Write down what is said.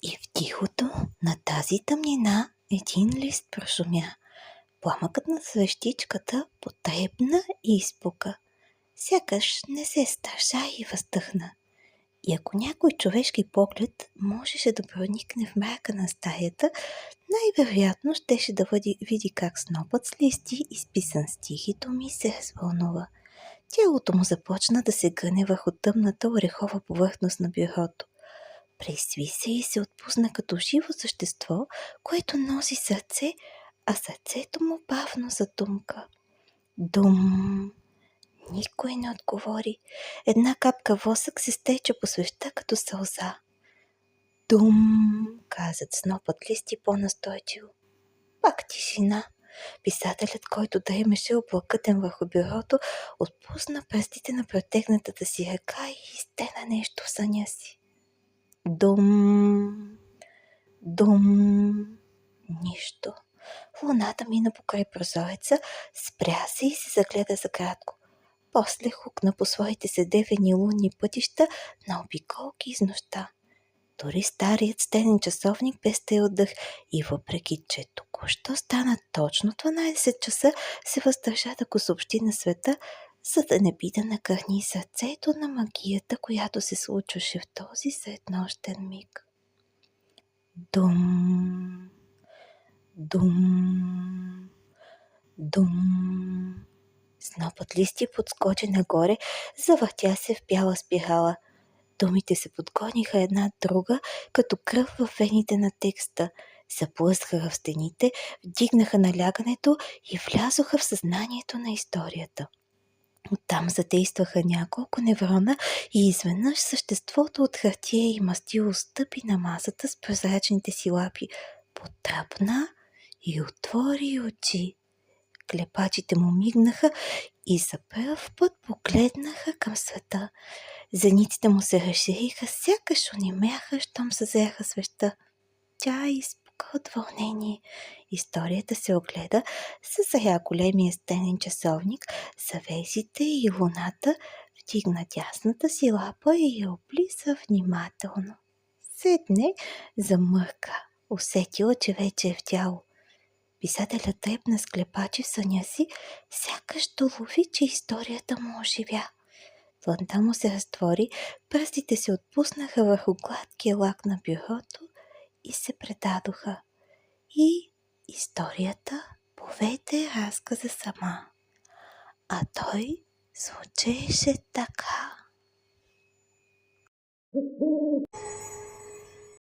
И в тихото на тази тъмнина един лист прошумя. Пламъкът на свещичката потрепна и изпука. Сякаш не се стържа и въздъхна. И ако някой човешки поглед можеше да проникне в мрака на стаята, най-вероятно щеше да види как снопът с листи, изписан стих и думи, се развълнува. Тялото му започна да се гъне върху тъмната орехова повърхност на бюрото. Пресви се и се отпусна като живо същество, което носи сърце, а сърцето му бавно затумка. Дум! Никой не отговори. Една капка восък се стече по свещта като сълза. Дум! Каза снопът листи по-настойчиво. Пак тишина. Писателят, който дремеше облакътен върху бюрото, отпусна пръстите на протегнатата си ръка и изтена нещо в съня си. Дум! Дум! Нищо. Луната мина покрай прозореца, спря се и се загледа за кратко. После хукна по своите седевени лунни пътища на обиколки из нощта. Дори старият стенен часовник бе стел дъх и въпреки, че току-що стана точно 12 часа, се въздържа да го съобщи на света, за да не би да накърни сърцето на магията, която се случваше в този среднощен миг. Дум, дум, дум. Снопът листи подскочи нагоре, завъртя се в бяла спирала. Думите се подгониха една друга, като кръв във вените на текста. Заплъзгаха в стените, вдигнаха налягането и влязоха в съзнанието на историята. Оттам задействаха няколко неврона и изведнъж съществото от хартия и мастило стъпи на масата с прозрачните си лапи, потръпна и отвори очи. Клепачите му мигнаха и за пръв път погледнаха към света. Зениците му се разшириха, сякаш онемяха, щом съзряха свещта. Тя изпука от вълнение. Историята се огледа, съзря големия стенен часовник, завесите и луната, вдигна дясната си лапа и я облиза внимателно. Седне, замърка, усетила, че вече е в тяло. Писателят трепна с клепачи в съня си, сякаш долови, че историята му оживя. Длънта му се разтвори, пръстите се отпуснаха върху гладкия лак на бюрото и се предадоха. И историята поведе разказа сама. А той звучеше така.